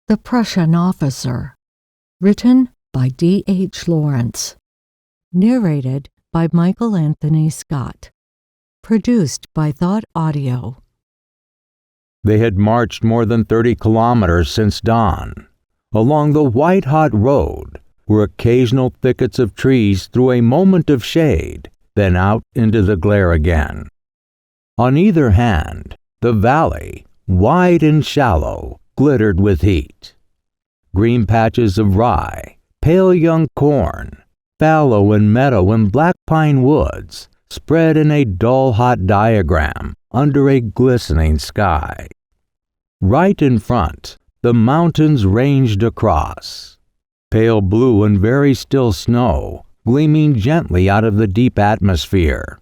The Prussian Officer. Written by D.H. Lawrence. Narrated by Michael Anthony Scott. Produced by ThoughtAudio. They had marched more than 30 kilometers since dawn. Along the white-hot road were occasional thickets of trees through a moment of shade, then out into the glare again. On either hand, the valley, wide and shallow, glittered with heat. Green patches of rye, pale young corn, fallow and meadow and black pine woods spread in a dull hot diagram under a glistening sky. Right in front, the mountains ranged across, pale blue and very still snow gleaming gently out of the deep atmosphere.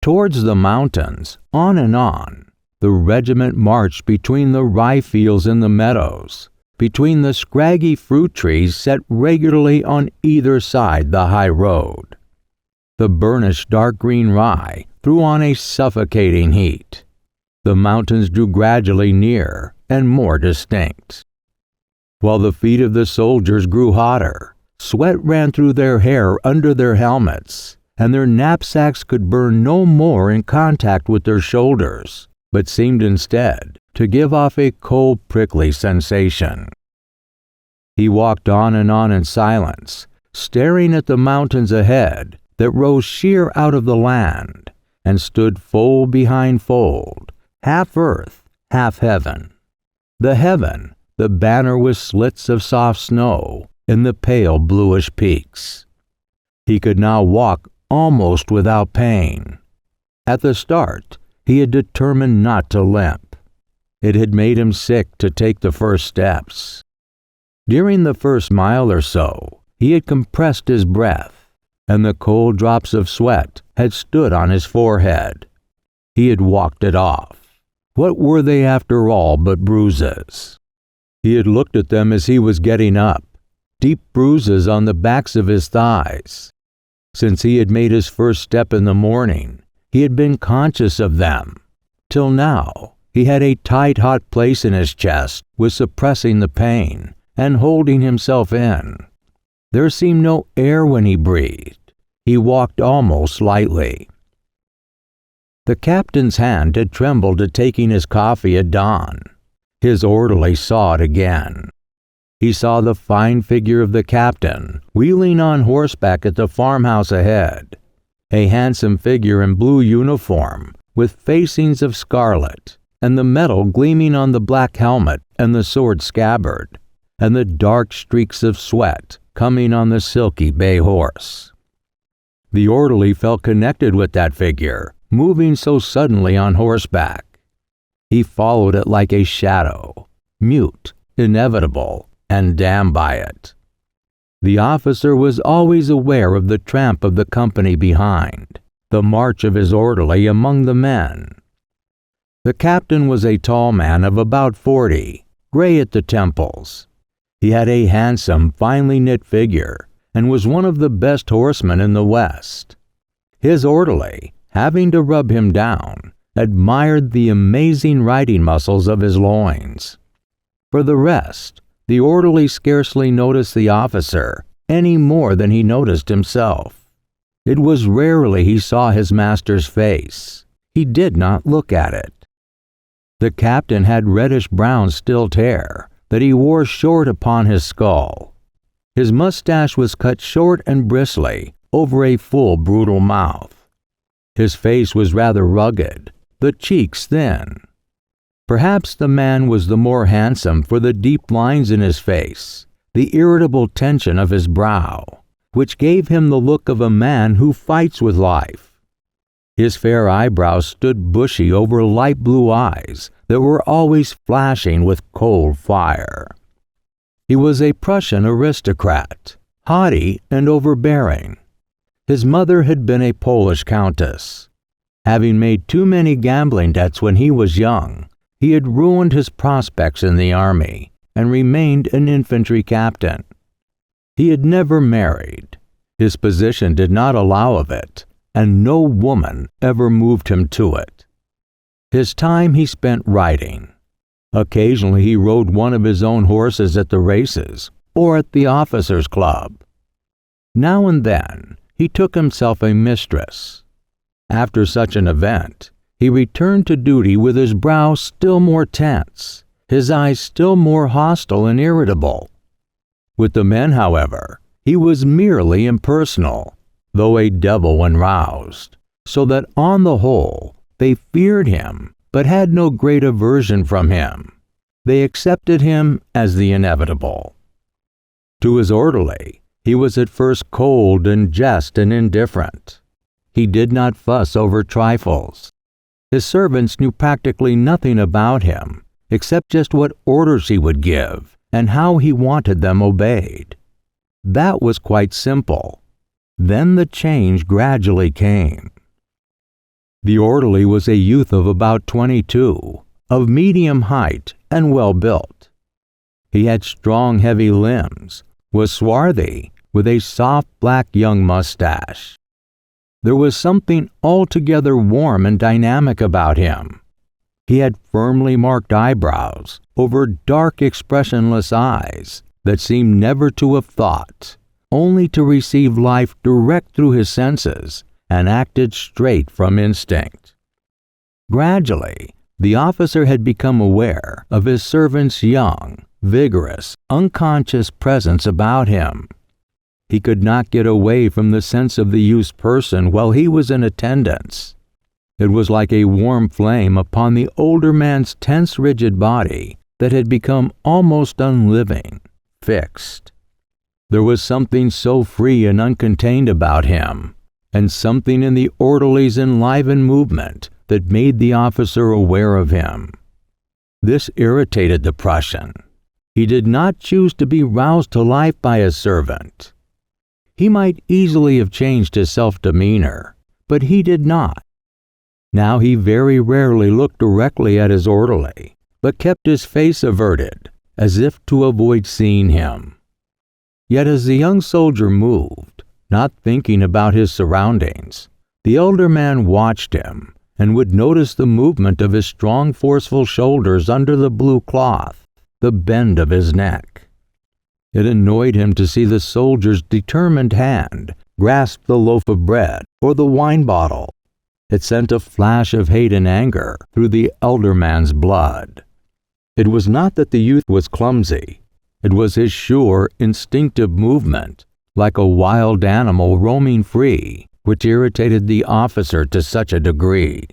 Towards the mountains, on and on, the regiment marched between the rye fields and the meadows, between the scraggy fruit trees set regularly on either side the high road. The burnished dark green rye threw on a suffocating heat. The mountains drew gradually near and more distinct. While the feet of the soldiers grew hotter, sweat ran through their hair under their helmets, and their knapsacks could burn no more in contact with their shoulders, but seemed instead to give off a cold, prickly sensation. He walked on in silence, staring at the mountains ahead that rose sheer out of the land and stood fold behind fold, half earth, half heaven. The heaven, the banner with slits of soft snow in the pale bluish peaks. He could now walk almost without pain. At the start, he had determined not to limp. It had made him sick to take the first steps. During the first mile or so, he had compressed his breath, and the cold drops of sweat had stood on his forehead. He had walked it off. What were they after all but bruises? He had looked at them as he was getting up, deep bruises on the backs of his thighs. Since he had made his first step in the morning, he had been conscious of them. Till now, he had a tight, hot place in his chest, was suppressing the pain and holding himself in. There seemed no air when he breathed. He walked almost lightly. The captain's hand had trembled at taking his coffee at dawn. His orderly saw it again. He saw the fine figure of the captain wheeling on horseback at the farmhouse ahead, a handsome figure in blue uniform with facings of scarlet, and the metal gleaming on the black helmet and the sword scabbard, and the dark streaks of sweat coming on the silky bay horse. The orderly felt connected with that figure, moving so suddenly on horseback. He followed it like a shadow, mute, inevitable, and damned by it. The officer was always aware of the tramp of the company behind, the march of his orderly among the men. The captain was a tall man of about 40, gray at the temples. He had a handsome, finely knit figure, and was one of the best horsemen in the West. His orderly, having to rub him down, admired the amazing riding muscles of his loins. For the rest, the orderly scarcely noticed the officer any more than he noticed himself. It was rarely he saw his master's face. He did not look at it. The captain had reddish-brown stilt hair that he wore short upon his skull. His mustache was cut short and bristly over a full, brutal mouth. His face was rather rugged, the cheeks thin. Perhaps the man was the more handsome for the deep lines in his face, the irritable tension of his brow, which gave him the look of a man who fights with life. His fair eyebrows stood bushy over light blue eyes that were always flashing with cold fire. He was a Prussian aristocrat, haughty and overbearing. His mother had been a Polish countess. Having made too many gambling debts when he was young, he had ruined his prospects in the army and remained an infantry captain. He had never married. His position did not allow of it, and no woman ever moved him to it. His time he spent writing. Occasionally he rode one of his own horses at the races or at the officers' club. Now and then he took himself a mistress. After such an event, he returned to duty with his brow still more tense, his eyes still more hostile and irritable. With the men, however, he was merely impersonal, though a devil when roused, so that on the whole they feared him, but had no great aversion from him. They accepted him as the inevitable. To his orderly, he was at first cold and just and indifferent. He did not fuss over trifles. His servants knew practically nothing about him, except just what orders he would give and how he wanted them obeyed. That was quite simple. Then the change gradually came. The orderly was a youth of about 22, of medium height and well built. He had strong, heavy limbs, was swarthy, with a soft black young mustache. There was something altogether warm and dynamic about him. He had firmly marked eyebrows over dark, expressionless eyes that seemed never to have thought, only to receive life direct through his senses, and acted straight from instinct. Gradually, the officer had become aware of his servant's young, vigorous, unconscious presence about him. He could not get away from the sense of the youth's person while he was in attendance. It was like a warm flame upon the older man's tense, rigid body that had become almost unliving, fixed. There was something so free and uncontained about him, and something in the orderly's enlivened movement that made the officer aware of him. This irritated the Prussian. He did not choose to be roused to life by his servant. He might easily have changed his self-demeanor, but he did not. Now he very rarely looked directly at his orderly, but kept his face averted, as if to avoid seeing him. Yet as the young soldier moved, not thinking about his surroundings, the elder man watched him and would notice the movement of his strong, forceful shoulders under the blue cloth, the bend of his neck. It annoyed him to see the soldier's determined hand grasp the loaf of bread or the wine bottle. It sent a flash of hate and anger through the elder man's blood. It was not that the youth was clumsy. It was his sure, instinctive movement, like a wild animal roaming free, which irritated the officer to such a degree.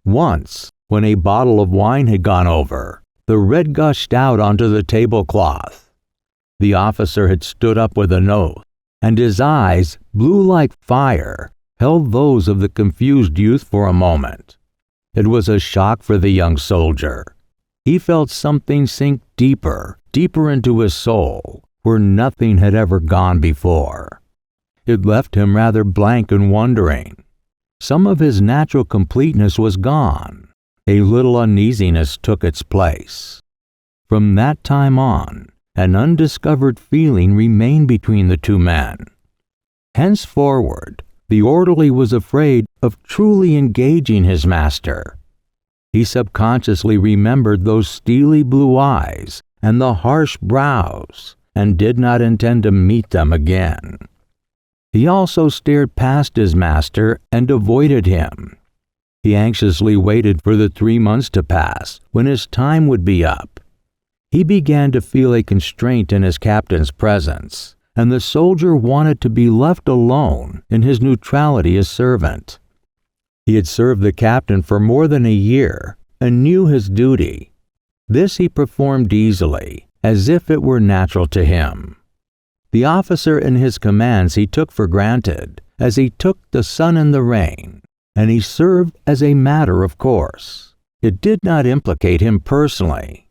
Once, when a bottle of wine had gone over, the red gushed out onto the tablecloth. The officer had stood up with an oath, and his eyes, blue like fire, held those of the confused youth for a moment. It was a shock for the young soldier. He felt something sink deeper, deeper into his soul, where nothing had ever gone before. It left him rather blank and wondering. Some of his natural completeness was gone. A little uneasiness took its place. From that time on, an undiscovered feeling remained between the two men. Henceforward, the orderly was afraid of truly engaging his master. He subconsciously remembered those steely blue eyes and the harsh brows, and did not intend to meet them again. He also stared past his master and avoided him. He anxiously waited for the 3 months to pass, when his time would be up. He began to feel a constraint in his captain's presence, and the soldier wanted to be left alone in his neutrality as servant. He had served the captain for more than a year, and knew his duty. This he performed easily, as if it were natural to him. The officer and his commands he took for granted, as he took the sun and the rain, and he served as a matter of course. It did not implicate him personally.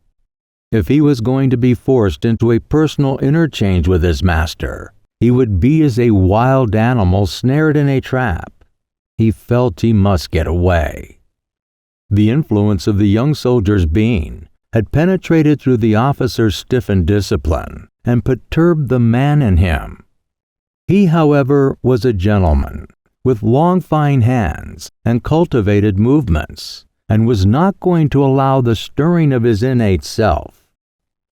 If he was going to be forced into a personal interchange with his master, he would be as a wild animal snared in a trap. He felt he must get away. The influence of the young soldier's being had penetrated through the officer's stiffened discipline and perturbed the man in him. He, however, was a gentleman, with long fine hands and cultivated movements, and was not going to allow the stirring of his innate self.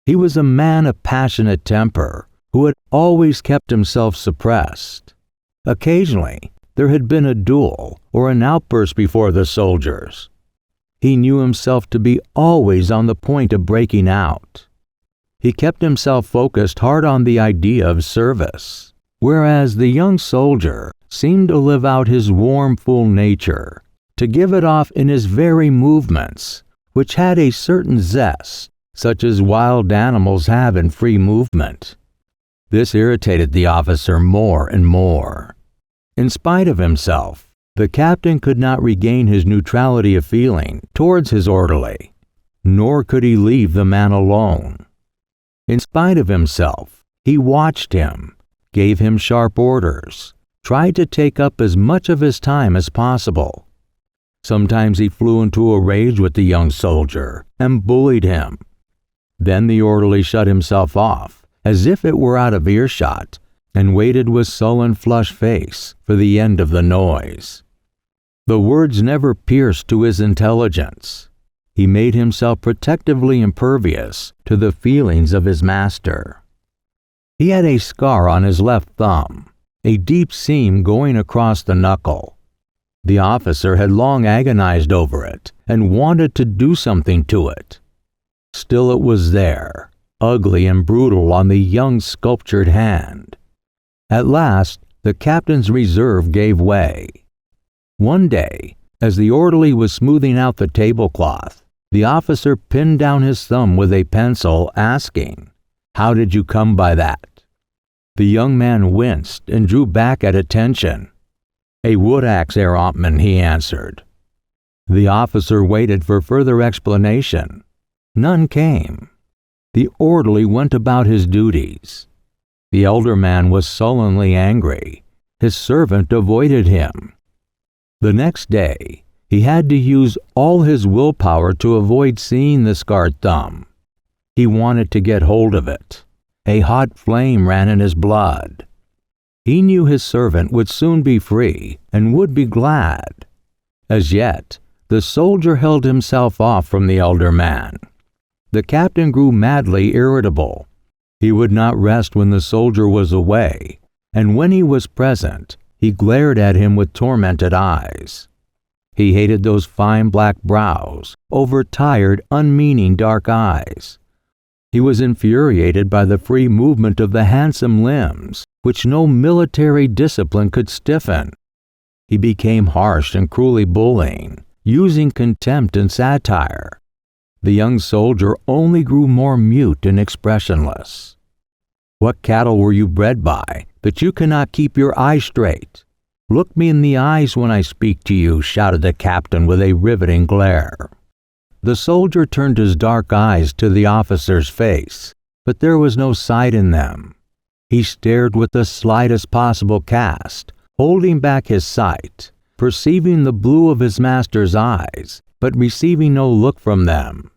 He was a man of passionate temper who had always kept himself suppressed. Occasionally, there had been a duel or an outburst before the soldiers. He knew himself to be always on the point of breaking out. He kept himself focused hard on the idea of service, whereas the young soldier seemed to live out his warm, full nature, to give it off in his very movements, which had a certain zest, such as wild animals have in free movement. This irritated the officer more and more. In spite of himself, the captain could not regain his neutrality of feeling towards his orderly, nor could he leave the man alone. In spite of himself, he watched him, gave him sharp orders, tried to take up as much of his time as possible. Sometimes he flew into a rage with the young soldier and bullied him. Then the orderly shut himself off, as if it were out of earshot, and waited with sullen, flushed face for the end of the noise. The words never pierced to his intelligence. He made himself protectively impervious to the feelings of his master. He had a scar on his left thumb, a deep seam going across the knuckle. The officer had long agonized over it and wanted to do something to it. Still it was there, ugly and brutal on the young sculptured hand. At last, the captain's reserve gave way. One day, as the orderly was smoothing out the tablecloth, the officer pinned down his thumb with a pencil, asking, "How did you come by that?" The young man winced and drew back at attention. "A wood axe, Herr Amtmann," he answered. The officer waited for further explanation. None came. The orderly went about his duties. The elder man was sullenly angry. His servant avoided him. The next day, he had to use all his willpower to avoid seeing the scarred thumb. He wanted to get hold of it. A hot flame ran in his blood. He knew his servant would soon be free and would be glad. As yet, the soldier held himself off from the elder man. The captain grew madly irritable. He would not rest when the soldier was away, and when he was present, he glared at him with tormented eyes. He hated those fine black brows, overtired, unmeaning dark eyes. He was infuriated by the free movement of the handsome limbs, which no military discipline could stiffen. He became harsh and cruelly bullying, using contempt and satire. The young soldier only grew more mute and expressionless. "What cattle were you bred by, that you cannot keep your eyes straight? Look me in the eyes when I speak to you," shouted the captain with a riveting glare. The soldier turned his dark eyes to the officer's face, but there was no sight in them. He stared with the slightest possible cast, holding back his sight, perceiving the blue of his master's eyes, but receiving no look from them.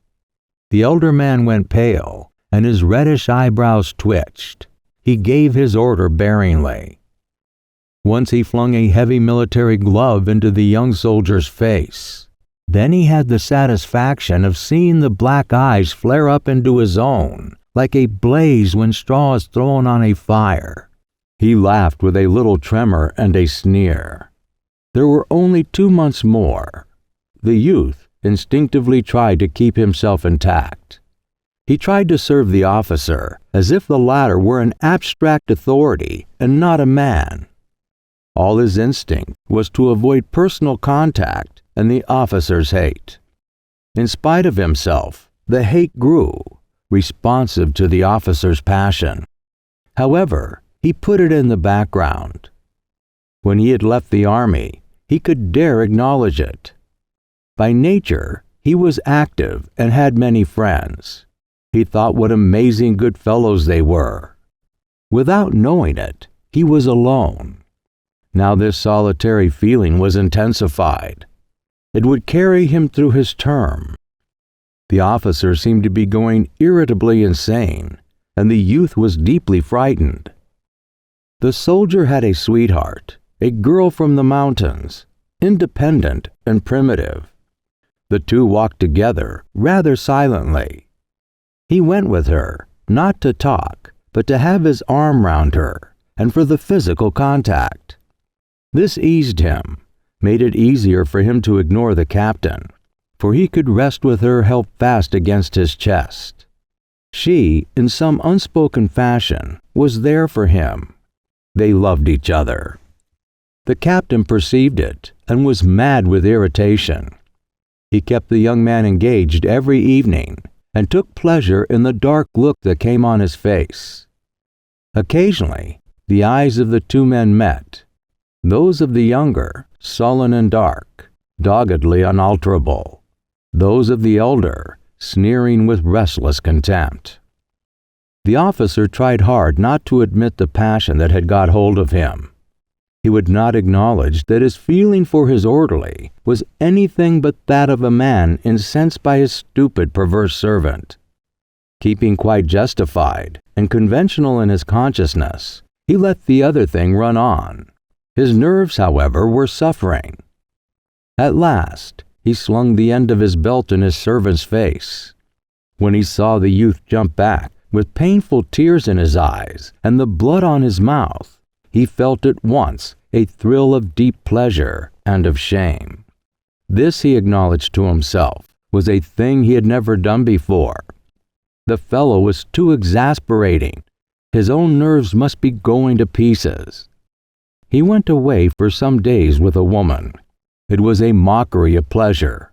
The elder man went pale, and his reddish eyebrows twitched. He gave his order bearingly. Once he flung a heavy military glove into the young soldier's face. Then he had the satisfaction of seeing the black eyes flare up into his own, like a blaze when straw is thrown on a fire. He laughed with a little tremor and a sneer. There were only 2 months more. The youth instinctively tried to keep himself intact. He tried to serve the officer as if the latter were an abstract authority and not a man. All his instinct was to avoid personal contact and the officer's hate. In spite of himself, the hate grew, responsive to the officer's passion. However, he put it in the background. When he had left the army, he could dare acknowledge it. By nature, he was active and had many friends. He thought what amazing good fellows they were. Without knowing it, he was alone. Now this solitary feeling was intensified. It would carry him through his term. The officer seemed to be going irritably insane, and the youth was deeply frightened. The soldier had a sweetheart, a girl from the mountains, independent and primitive. The two walked together, rather silently. He went with her, not to talk, but to have his arm round her, and for the physical contact. This eased him, made it easier for him to ignore the captain, for he could rest with her held fast against his chest. She, in some unspoken fashion, was there for him. They loved each other. The captain perceived it and was mad with irritation. He kept the young man engaged every evening and took pleasure in the dark look that came on his face. Occasionally, the eyes of the two men met, those of the younger, sullen and dark, doggedly unalterable, those of the elder, sneering with restless contempt. The officer tried hard not to admit the passion that had got hold of him. He would not acknowledge that his feeling for his orderly was anything but that of a man incensed by his stupid, perverse servant. Keeping quite justified and conventional in his consciousness, he let the other thing run on. His nerves, however, were suffering. At last, he slung the end of his belt in his servant's face. When he saw the youth jump back, with painful tears in his eyes and the blood on his mouth, he felt at once a thrill of deep pleasure and of shame. This, he acknowledged to himself, was a thing he had never done before. The fellow was too exasperating. His own nerves must be going to pieces. He went away for some days with a woman. It was a mockery of pleasure.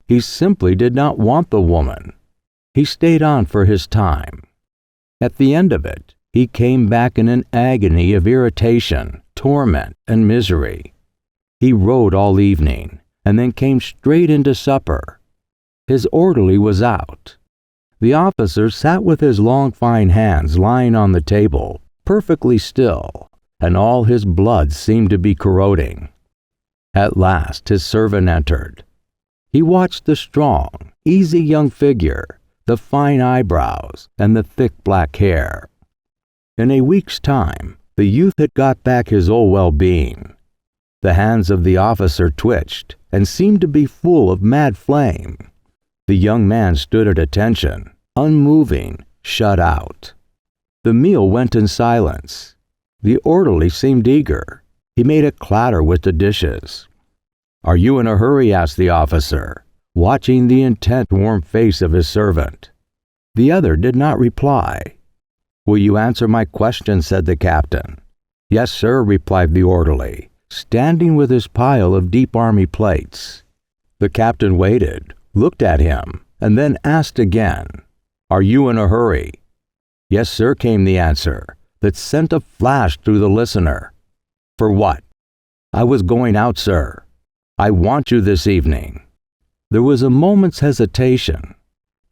He simply did not want the woman. He stayed on for his time. At the end of it, he came back in an agony of irritation, torment, and misery. He rode all evening, and then came straight into supper. His orderly was out. The officer sat with his long fine hands lying on the table, perfectly still, and all his blood seemed to be corroding. At last his servant entered. He watched the strong, easy young figure, the fine eyebrows, and the thick black hair. In a week's time, the youth had got back his old well-being. The hands of the officer twitched and seemed to be full of mad flame. The young man stood at attention, unmoving, shut out. The meal went in silence. The orderly seemed eager. He made a clatter with the dishes. "Are you in a hurry?" asked the officer, watching the intent, warm face of his servant. The other did not reply. "Will you answer my question?" said the captain. "Yes, sir," replied the orderly, standing with his pile of deep army plates. The captain waited, looked at him, and then asked again, "Are you in a hurry?" "Yes, sir," came the answer, that sent a flash through the listener. "For what?" "I was going out, sir. I want you this evening." There was a moment's hesitation.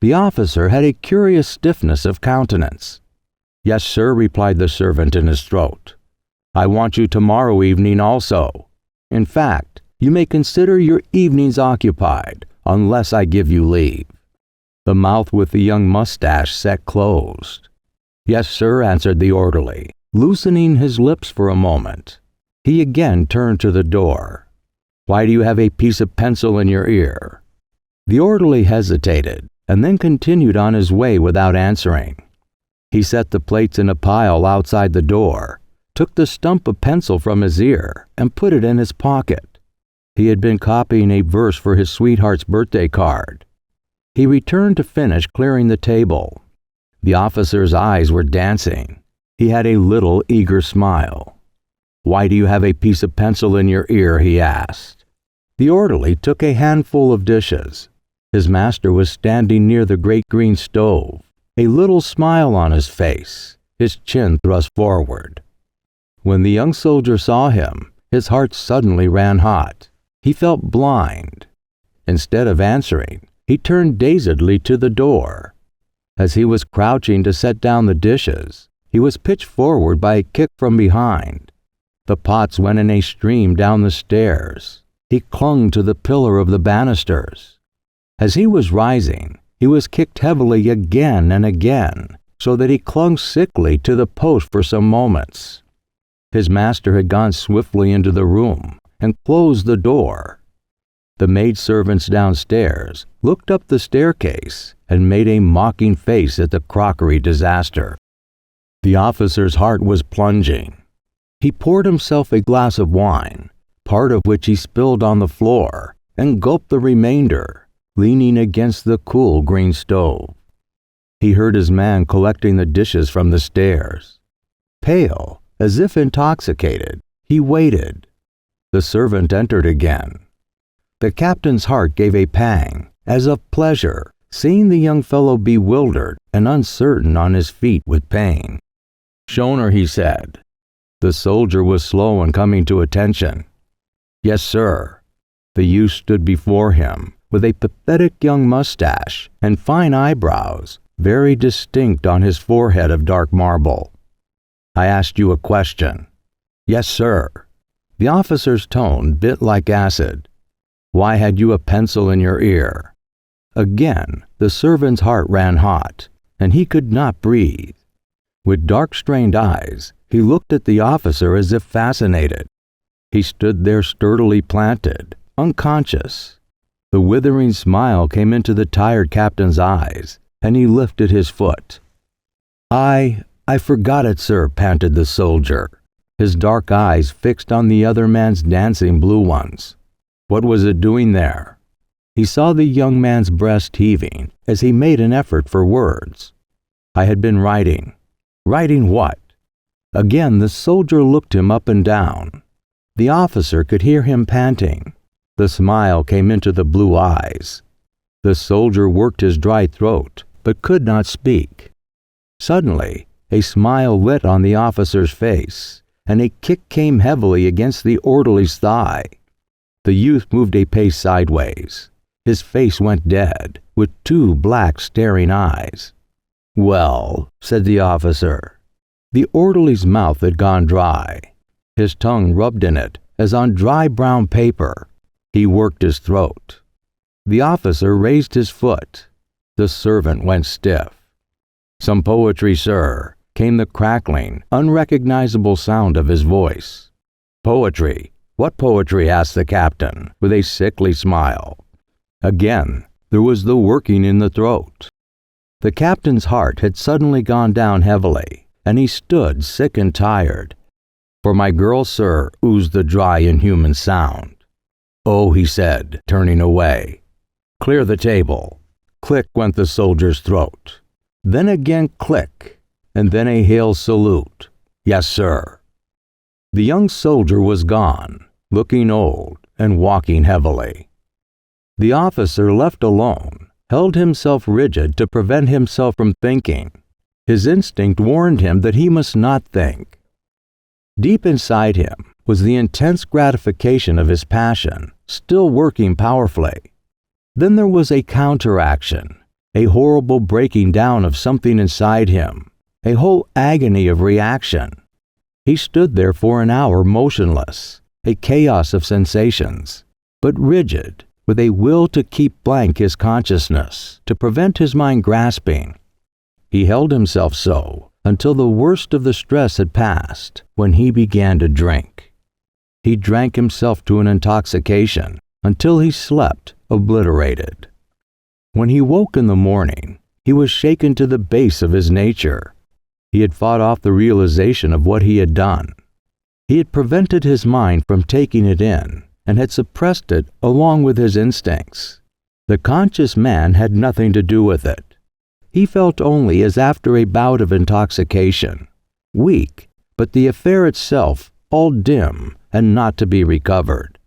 The officer had a curious stiffness of countenance. "Yes, sir," replied the servant in his throat. "I want you tomorrow evening also. In fact, you may consider your evenings occupied, unless I give you leave." The mouth with the young mustache set closed. "Yes, sir," answered the orderly, loosening his lips for a moment. He again turned to the door. "Why do you have a piece of pencil in your ear?" The orderly hesitated, and then continued on his way without answering. He set the plates in a pile outside the door, took the stump of pencil from his ear, and put it in his pocket. He had been copying a verse for his sweetheart's birthday card. He returned to finish clearing the table. The officer's eyes were dancing. He had a little eager smile. "Why do you have a piece of pencil in your ear?" he asked. The orderly took a handful of dishes. His master was standing near the great green stove, a little smile on his face, his chin thrust forward. When the young soldier saw him, his heart suddenly ran hot. He felt blind. Instead of answering, he turned dazedly to the door. As he was crouching to set down the dishes, he was pitched forward by a kick from behind. The pots went in a stream down the stairs. He clung to the pillar of the banisters. As he was rising, he was kicked heavily again and again, so that he clung sickly to the post for some moments. His master had gone swiftly into the room and closed the door. The maidservants downstairs looked up the staircase and made a mocking face at the crockery disaster. The officer's heart was plunging. He poured himself a glass of wine, part of which he spilled on the floor, and gulped the remainder, leaning against the cool green stove. He heard his man collecting the dishes from the stairs. Pale, as if intoxicated, he waited. The servant entered again. The captain's heart gave a pang, as of pleasure, seeing the young fellow bewildered and uncertain on his feet with pain. "Schoner," he said. The soldier was slow in coming to attention. "Yes, sir." The youth stood before him, with a pathetic young mustache and fine eyebrows, very distinct on his forehead of dark marble. "I asked you a question." "Yes, sir." The officer's tone bit like acid. "Why had you a pencil in your ear?" Again, the servant's heart ran hot, and he could not breathe. With dark, strained eyes, he looked at the officer as if fascinated. He stood there sturdily planted, unconscious. The withering smile came into the tired captain's eyes, and he lifted his foot. I forgot it, sir," panted the soldier, his dark eyes fixed on the other man's dancing blue ones. "What was it doing there?" He saw the young man's breast heaving as he made an effort for words. "I had been writing." "Writing what?" Again the soldier looked him up and down. The officer could hear him panting. The smile came into the blue eyes. The soldier worked his dry throat, but could not speak. Suddenly, a smile lit on the officer's face, and a kick came heavily against the orderly's thigh. The youth moved a pace sideways. His face went dead, with two black staring eyes. "Well," said the officer. The orderly's mouth had gone dry. His tongue rubbed in it as on dry brown paper. He worked his throat. The officer raised his foot. The servant went stiff. "Some poetry, sir," came the crackling, unrecognizable sound of his voice. "Poetry? What poetry?" asked the captain, with a sickly smile. Again, there was the working in the throat. The captain's heart had suddenly gone down heavily, and he stood sick and tired. "For my girl, sir," oozed the dry, inhuman sound. "Oh," he said, turning away. "Clear the table." Click went the soldier's throat. Then again click, and then a hail salute. "Yes, sir." The young soldier was gone, looking old and walking heavily. The officer, left alone, held himself rigid to prevent himself from thinking. His instinct warned him that he must not think. Deep inside him was the intense gratification of his passion, still working powerfully. Then there was a counteraction, a horrible breaking down of something inside him, a whole agony of reaction. He stood there for an hour motionless, a chaos of sensations, but rigid, with a will to keep blank his consciousness, to prevent his mind grasping. He held himself so until the worst of the stress had passed, when he began to drink. He drank himself to an intoxication until he slept, obliterated. When he woke in the morning, he was shaken to the base of his nature. He had fought off the realization of what he had done. He had prevented his mind from taking it in, and had suppressed it along with his instincts. The conscious man had nothing to do with it. He felt only as after a bout of intoxication, weak, but the affair itself all dim and not to be recovered.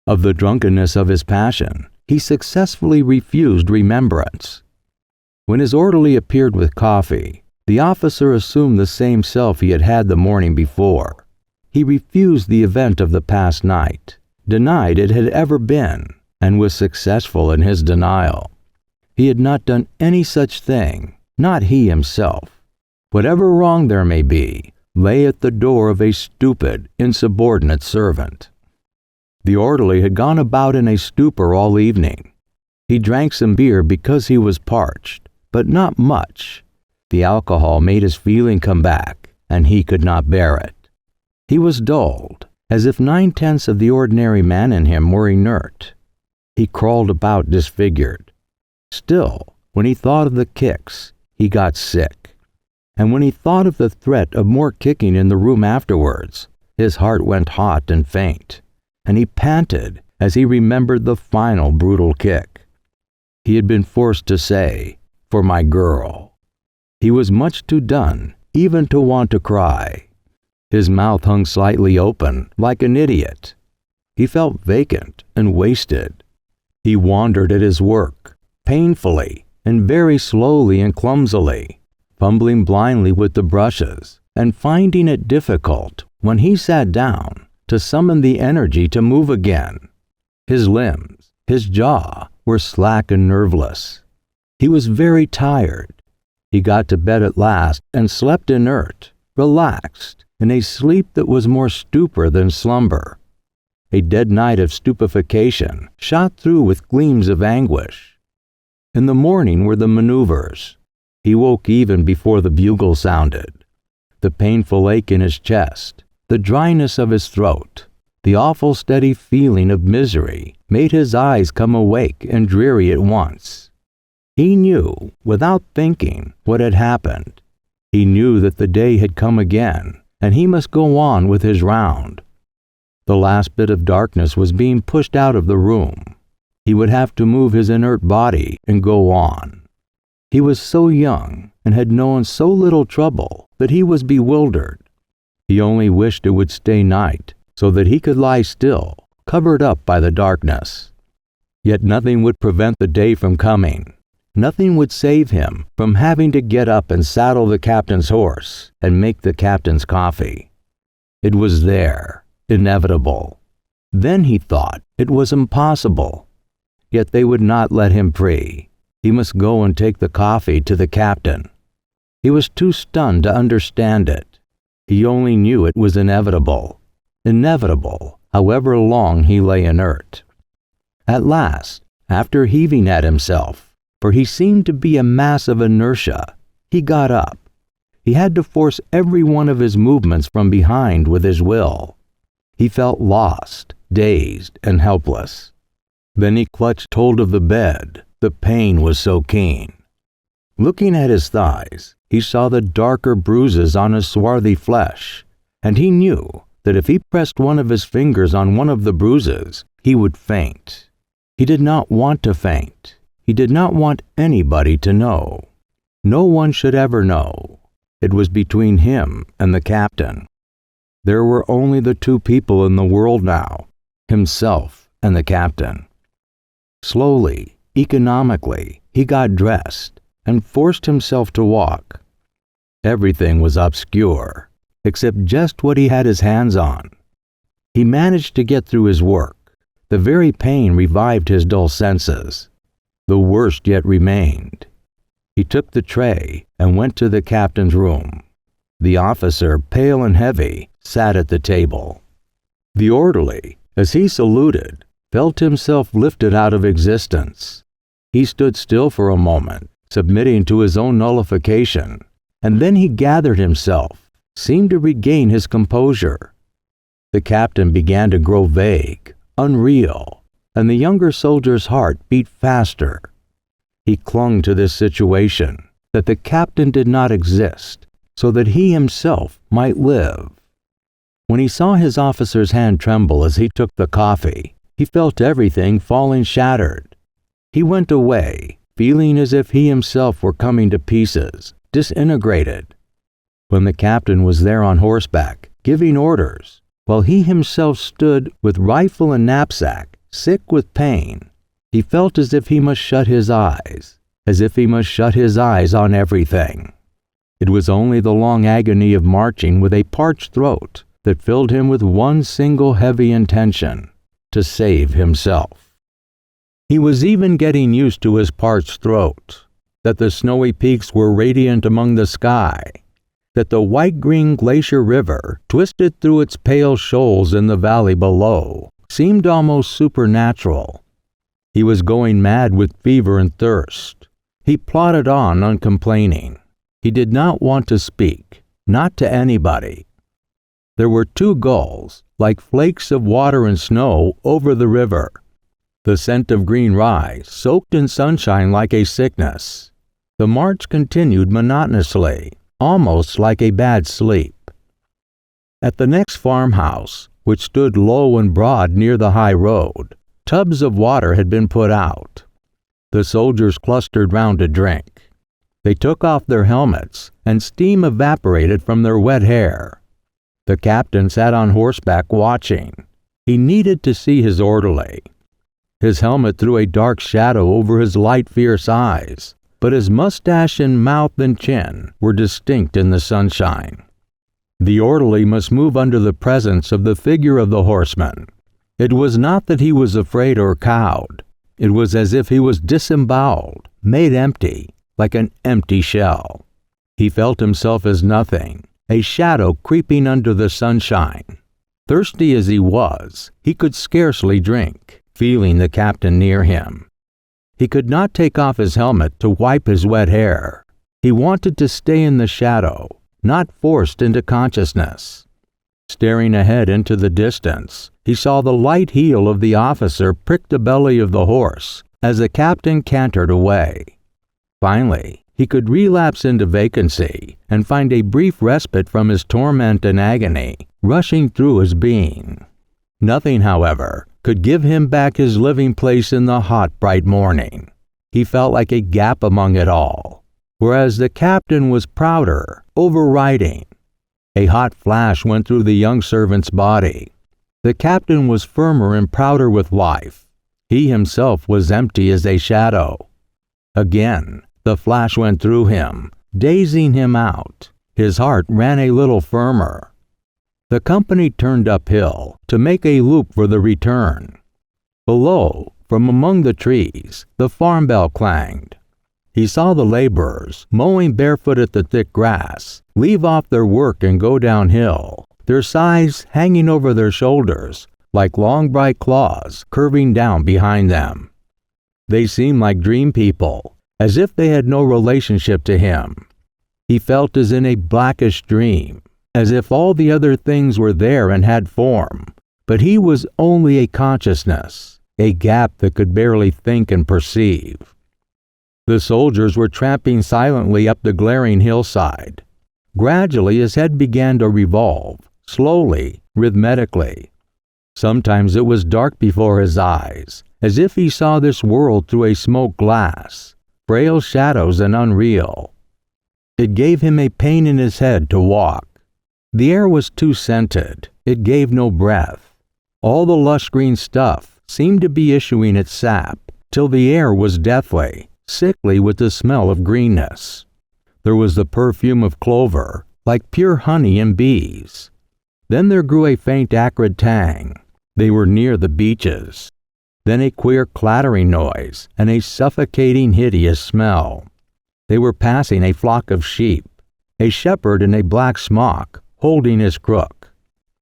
Of the drunkenness of his passion, he successfully refused remembrance. When his orderly appeared with coffee, the officer assumed the same self he had had the morning before. He refused the event of the past night, denied it had ever been, and was successful in his denial. He had not done any such thing, not he himself. Whatever wrong there may be, lay at the door of a stupid, insubordinate servant. The orderly had gone about in a stupor all evening. He drank some beer because he was parched, but not much. The alcohol made his feeling come back, and he could not bear it. He was dulled, as if 9/10 of the ordinary man in him were inert. He crawled about disfigured. Still, when he thought of the kicks, he got sick. And when he thought of the threat of more kicking in the room afterwards, his heart went hot and faint, and he panted as he remembered the final brutal kick. He had been forced to say, "For my girl." He was much too done even to want to cry. His mouth hung slightly open, like an idiot. He felt vacant and wasted. He wandered at his work, painfully and very slowly and clumsily, fumbling blindly with the brushes and finding it difficult, when he sat down, to summon the energy to move again. His limbs, his jaw, were slack and nerveless. He was very tired. He got to bed at last and slept inert, relaxed, in a sleep that was more stupor than slumber. A dead night of stupefaction shot through with gleams of anguish. In the morning were the maneuvers. He woke even before the bugle sounded. The painful ache in his chest, the dryness of his throat, the awful steady feeling of misery made his eyes come awake and dreary at once. He knew, without thinking, what had happened. He knew that the day had come again, and he must go on with his round. The last bit of darkness was being pushed out of the room. He would have to move his inert body and go on. He was so young and had known so little trouble that he was bewildered. He only wished it would stay night so that he could lie still, covered up by the darkness. Yet nothing would prevent the day from coming. Nothing would save him from having to get up and saddle the captain's horse and make the captain's coffee. It was there, inevitable. Then he thought it was impossible. Yet they would not let him free. He must go and take the coffee to the captain. He was too stunned to understand it. He only knew it was inevitable. Inevitable, however long he lay inert. At last, after heaving at himself, for he seemed to be a mass of inertia, he got up. He had to force every one of his movements from behind with his will. He felt lost, dazed, and helpless. Then he clutched hold of the bed. The pain was so keen. Looking at his thighs, he saw the darker bruises on his swarthy flesh, and he knew that if he pressed one of his fingers on one of the bruises, he would faint. He did not want to faint. He did not want anybody to know. No one should ever know. It was between him and the captain. There were only the two people in the world now, himself and the captain. Slowly, economically, he got dressed and forced himself to walk. Everything was obscure, except just what he had his hands on. He managed to get through his work. The very pain revived his dull senses. The worst yet remained. He took the tray and went to the captain's room. The officer, pale and heavy, sat at the table. The orderly, as he saluted, felt himself lifted out of existence. He stood still for a moment, submitting to his own nullification, and then he gathered himself, seemed to regain his composure. The captain began to grow vague, unreal, and the younger soldier's heart beat faster. He clung to this situation, that the captain did not exist, so that he himself might live. When he saw his officer's hand tremble as he took the coffee, he felt everything falling shattered. He went away, feeling as if he himself were coming to pieces, disintegrated. When the captain was there on horseback, giving orders, while he himself stood with rifle and knapsack, sick with pain, he felt as if he must shut his eyes, as if he must shut his eyes on everything. It was only the long agony of marching with a parched throat that filled him with one single heavy intention, to save himself. He was even getting used to his parched throat, that the snowy peaks were radiant among the sky, that the white-green glacier river, twisted through its pale shoals in the valley below, seemed almost supernatural. He was going mad with fever and thirst. He plodded on uncomplaining. He did not want to speak, not to anybody. There were two gulls, like flakes of water and snow, over the river. the scent of green rye soaked in sunshine like a sickness. The march continued monotonously, almost like a bad sleep. At the next farmhouse, which stood low and broad near the high road, tubs of water had been put out. The soldiers clustered round to drink. They took off their helmets, and steam evaporated from their wet hair. The captain sat on horseback watching. He needed to see his orderly. His helmet threw a dark shadow over his light, fierce eyes, but his mustache and mouth and chin were distinct in the sunshine. The orderly must move under the presence of the figure of the horseman. It was not that he was afraid or cowed. It was as if he was disemboweled, made empty, like an empty shell. He felt himself as nothing, a shadow creeping under the sunshine. Thirsty as he was, he could scarcely drink, feeling the captain near him. He could not take off his helmet to wipe his wet hair. He wanted to stay in the shadow, not forced into consciousness. Staring ahead into the distance, he saw the light heel of the officer prick the belly of the horse as the captain cantered away. Finally, he could relapse into vacancy and find a brief respite from his torment and agony rushing through his being. Nothing, however, could give him back his living place in the hot, bright morning. He felt like a gap among it all, whereas the captain was prouder, overriding. A hot flash went through the young servant's body. The captain was firmer and prouder with life. He himself was empty as a shadow. Again, the flash went through him, dazing him out. His heart ran a little firmer. The company turned uphill to make a loop for the return. Below, from among the trees, the farm bell clanged. He saw the laborers, mowing barefoot at the thick grass, leave off their work and go downhill, their scythes hanging over their shoulders, like long bright claws curving down behind them. They seemed like dream people, as if they had no relationship to him. He felt as in a blackish dream, as if all the other things were there and had form, but he was only a consciousness, a gap that could barely think and perceive. The soldiers were tramping silently up the glaring hillside. Gradually his head began to revolve, slowly, rhythmically. Sometimes it was dark before his eyes, as if he saw this world through a smoked glass, frail shadows and unreal. It gave him a pain in his head to walk. The air was too scented, it gave no breath. All the lush green stuff seemed to be issuing its sap, till the air was deathly, sickly with the smell of greenness. There was the perfume of clover, like pure honey and bees. Then there grew a faint acrid tang. They were near the beeches. Then a queer clattering noise and a suffocating hideous smell. They were passing a flock of sheep, a shepherd in a black smock, holding his crook.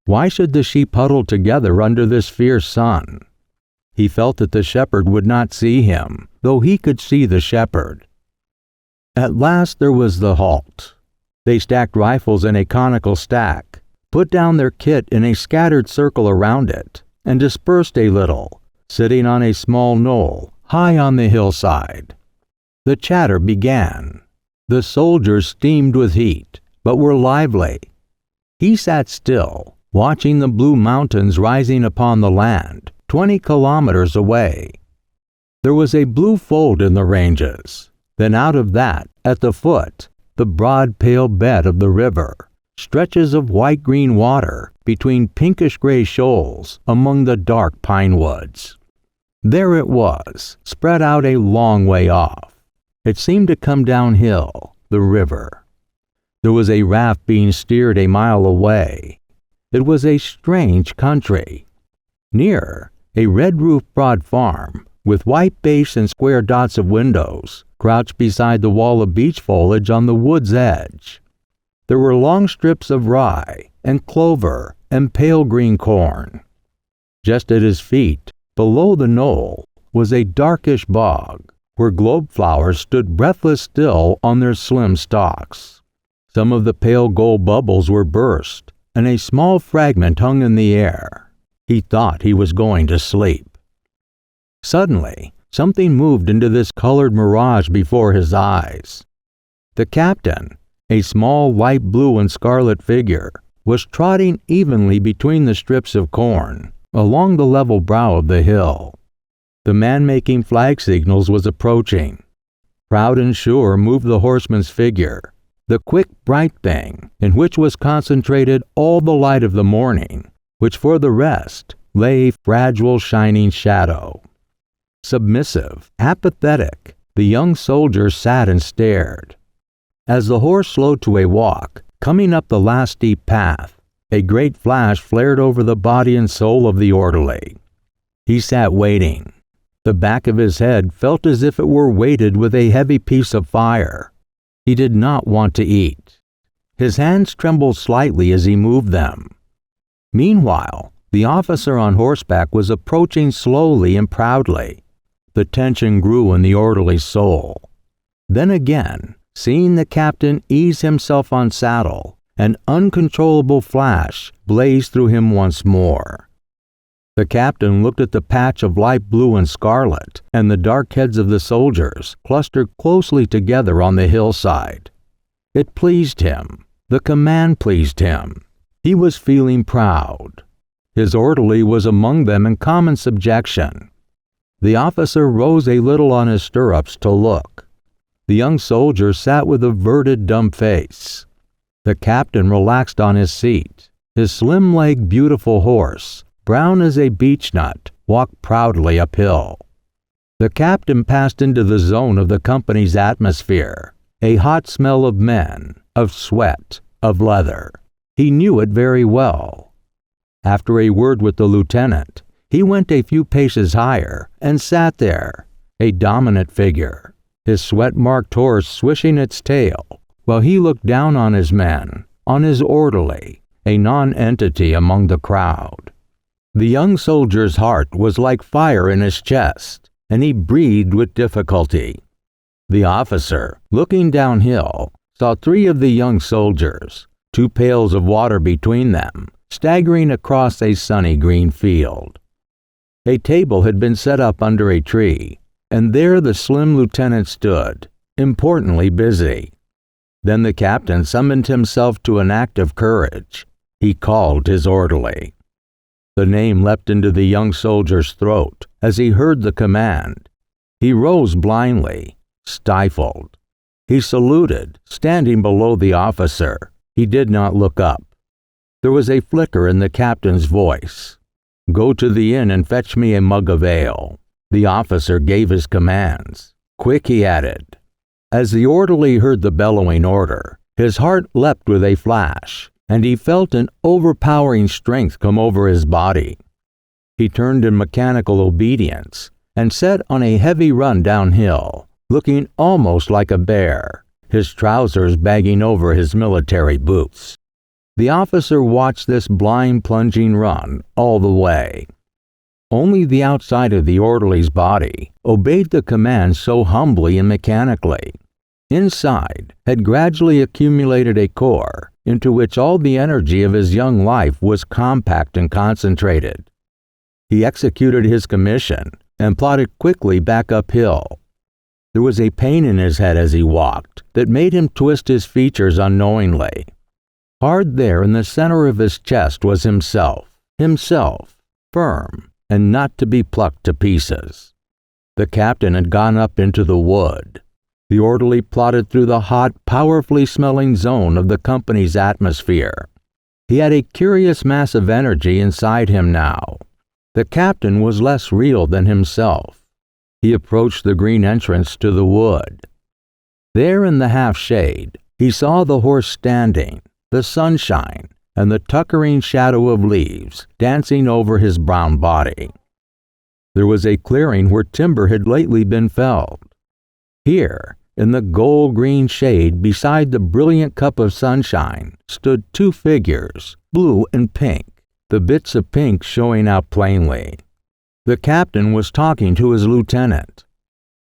Why should the sheep huddle together under this fierce sun? He felt that the shepherd would not see him, though he could see the shepherd. At last there was the halt. They stacked rifles in a conical stack, put down their kit in a scattered circle around it, and dispersed a little, sitting on a small knoll high on the hillside. The chatter began. The soldiers steamed with heat, but were lively. He sat still, watching the blue mountains rising upon the land, 20 kilometers away. There was a blue fold in the ranges. Then out of that, at the foot, the broad pale bed of the river, stretches of white-green water between pinkish-gray shoals among the dark pine woods. There it was, spread out a long way off. It seemed to come downhill, the river. There was a raft being steered a mile away. It was a strange country. Nearer, a red-roofed broad farm, with white base and square dots of windows, crouched beside the wall of beech foliage on the wood's edge. There were long strips of rye and clover and pale green corn. Just at his feet, below the knoll, was a darkish bog, where globe flowers stood breathless still on their slim stalks. Some of the pale gold bubbles were burst, and a small fragment hung in the air. He thought he was going to sleep. Suddenly, something moved into this colored mirage before his eyes. The captain, a small white, blue, and scarlet figure, was trotting evenly between the strips of corn along the level brow of the hill. The man making flag signals was approaching. Proud and sure moved the horseman's figure, the quick, bright thing in which was concentrated all the light of the morning, which for the rest lay fragile, shining shadow. Submissive, apathetic, the young soldier sat and stared. As the horse slowed to a walk, coming up the last steep path, a great flash flared over the body and soul of the orderly. He sat waiting. The back of his head felt as if it were weighted with a heavy piece of fire. He did not want to eat. His hands trembled slightly as he moved them. Meanwhile, the officer on horseback was approaching slowly and proudly. The tension grew in the orderly's soul. Then again, seeing the captain ease himself on saddle, an uncontrollable flash blazed through him once more. The captain looked at the patch of light blue and scarlet and the dark heads of the soldiers clustered closely together on the hillside. It pleased him. The command pleased him. He was feeling proud. His orderly was among them in common subjection. The officer rose a little on his stirrups to look. The young soldier sat with averted, dumb face. The captain relaxed on his seat. His slim-legged, beautiful horse, brown as a beechnut, walked proudly uphill. The captain passed into the zone of the company's atmosphere, a hot smell of men, of sweat, of leather. He knew it very well. After a word with the lieutenant, he went a few paces higher and sat there, a dominant figure, his sweat-marked horse swishing its tail, while he looked down on his men, on his orderly, a non-entity among the crowd. The young soldier's heart was like fire in his chest, and he breathed with difficulty. The officer, looking downhill, saw 3 of the young soldiers, 2 pails of water between them, staggering across a sunny green field. A table had been set up under a tree, and there the slim lieutenant stood, importantly busy. Then the captain summoned himself to an act of courage. He called his orderly. The name leapt into the young soldier's throat as he heard the command. He rose blindly, stifled. He saluted, standing below the officer. He did not look up. There was a flicker in the captain's voice. "Go to the inn and fetch me a mug of ale." The officer gave his commands. "Quick," he added. As the orderly heard the bellowing order, his heart leapt with a flash, and he felt an overpowering strength come over his body. He turned in mechanical obedience and set on a heavy run downhill, looking almost like a bear, his trousers bagging over his military boots. The officer watched this blind plunging run all the way. Only the outside of the orderly's body obeyed the command so humbly and mechanically. Inside had gradually accumulated a core into which all the energy of his young life was compact and concentrated. He executed his commission and plodded quickly back uphill. There was a pain in his head as he walked that made him twist his features unknowingly. Hard there in the center of his chest was himself, firm, and not to be plucked to pieces. The captain had gone up into the wood. The orderly plodded through the hot, powerfully smelling zone of the company's atmosphere. He had a curious mass of energy inside him now. The captain was less real than himself. He approached the green entrance to the wood. There in the half-shade, he saw the horse standing, the sunshine, and the tuckering shadow of leaves dancing over his brown body. There was a clearing where timber had lately been felled. Here, in the gold-green shade beside the brilliant cup of sunshine, stood 2 figures, blue and pink, the bits of pink showing out plainly. The captain was talking to his lieutenant.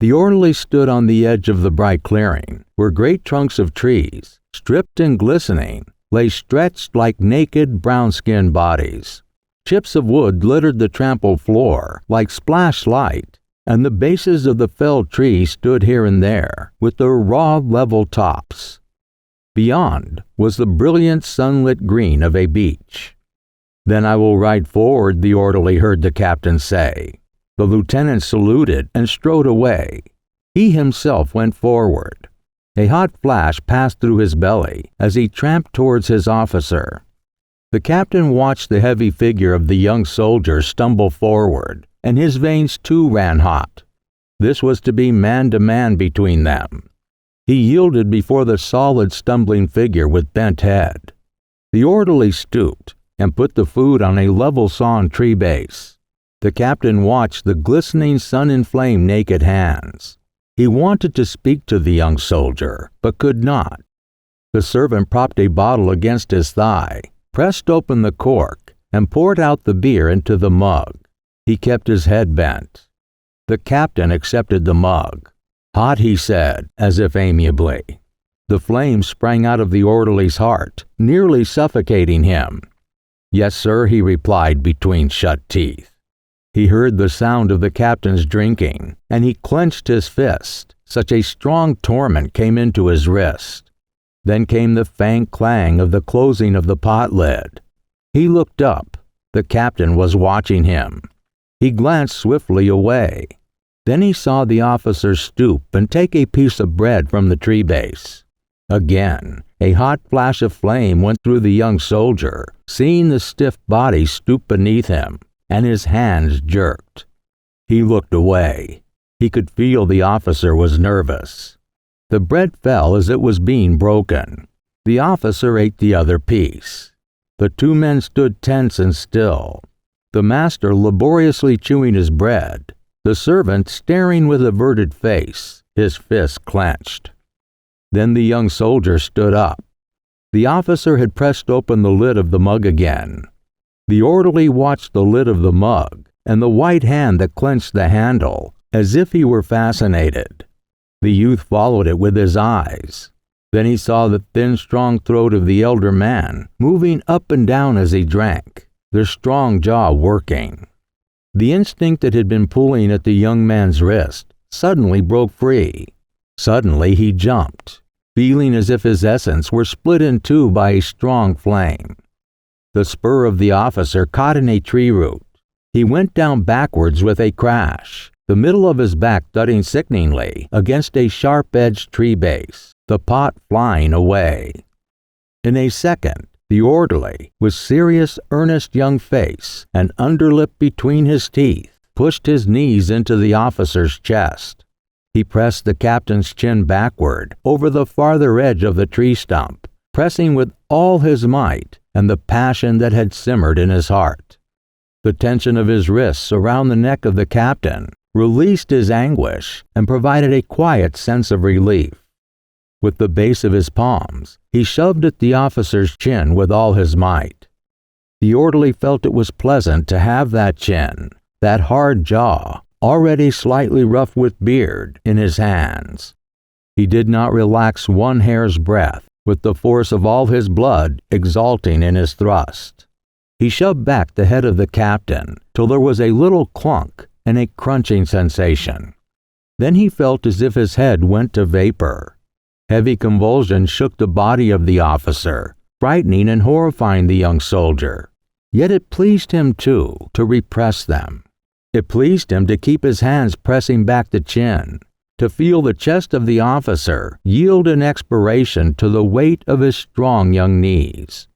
The orderly stood on the edge of the bright clearing, where great trunks of trees, stripped and glistening, lay stretched like naked, brown-skinned bodies. Chips of wood littered the trampled floor like splashed light, and the bases of the felled trees stood here and there, with their raw, level tops. Beyond was the brilliant sunlit green of a beach. "Then I will ride forward," the orderly heard the captain say. The lieutenant saluted and strode away. He himself went forward. A hot flash passed through his belly as he tramped towards his officer. The captain watched the heavy figure of the young soldier stumble forward, and his veins too ran hot. This was to be man-to-man between them. He yielded before the solid, stumbling figure with bent head. The orderly stooped and put the food on a level sawn tree base. The captain watched the glistening, sun-inflamed naked hands. He wanted to speak to the young soldier, but could not. The servant propped a bottle against his thigh, pressed open the cork, and poured out the beer into the mug. He kept his head bent. The captain accepted the mug. "Hot," he said, as if amiably. The flame sprang out of the orderly's heart, nearly suffocating him. "Yes, sir," he replied between shut teeth. He heard the sound of the captain's drinking, and he clenched his fist. Such a strong torment came into his wrist. Then came the faint clang of the closing of the pot lid. He looked up. The captain was watching him. He glanced swiftly away. Then he saw the officer stoop and take a piece of bread from the tree base. Again, a hot flash of flame went through the young soldier, seeing the stiff body stoop beneath him, and his hands jerked. He looked away. He could feel the officer was nervous. The bread fell as it was being broken. The officer ate the other piece. The two men stood tense and still. The master laboriously chewing his bread, the servant staring with averted face, his fists clenched. Then the young soldier stood up. The officer had pressed open the lid of the mug again. The orderly watched the lid of the mug and the white hand that clenched the handle, as if he were fascinated. The youth followed it with his eyes. Then he saw the thin, strong throat of the elder man moving up and down as he drank, their strong jaw working. The instinct that had been pulling at the young man's wrist suddenly broke free. Suddenly he jumped, feeling as if his essence were split in two by a strong flame. The spur of the officer caught in a tree root. He went down backwards with a crash, the middle of his back thudding sickeningly against a sharp-edged tree base, the pot flying away. In a second, the orderly, with serious, earnest young face and underlip between his teeth, pushed his knees into the officer's chest. He pressed the captain's chin backward over the farther edge of the tree stump, pressing with all his might and the passion that had simmered in his heart. The tension of his wrists around the neck of the captain released his anguish and provided a quiet sense of relief. With the base of his palms, he shoved at the officer's chin with all his might. The orderly felt it was pleasant to have that chin, that hard jaw, already slightly rough with beard, in his hands. He did not relax one hair's breadth, with the force of all his blood exulting in his thrust. He shoved back the head of the captain till there was a little clunk and a crunching sensation. Then he felt as if his head went to vapor. Heavy convulsions shook the body of the officer, frightening and horrifying the young soldier. Yet it pleased him, too, to repress them. It pleased him to keep his hands pressing back the chin, to feel the chest of the officer yield in expiration to the weight of his strong young knees.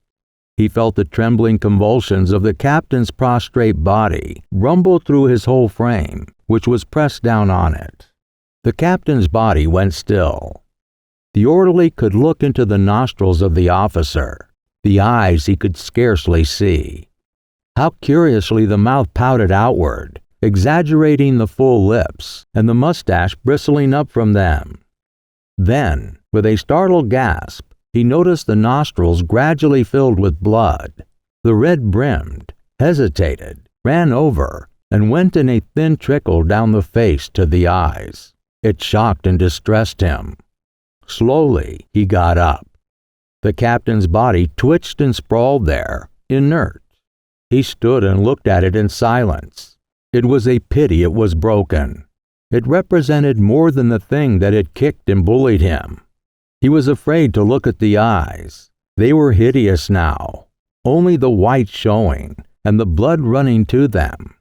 He felt the trembling convulsions of the captain's prostrate body rumble through his whole frame, which was pressed down on it. The captain's body went still. The orderly could look into the nostrils of the officer. The eyes he could scarcely see. How curiously the mouth pouted outward, exaggerating the full lips, and the mustache bristling up from them. Then, with a startled gasp, he noticed the nostrils gradually filled with blood. The red brimmed, hesitated, ran over, and went in a thin trickle down the face to the eyes. It shocked and distressed him. Slowly, he got up. The captain's body twitched and sprawled there, inert. He stood and looked at it in silence. It was a pity it was broken. It represented more than the thing that had kicked and bullied him. He was afraid to look at the eyes. They were hideous now, only the white showing and the blood running to them.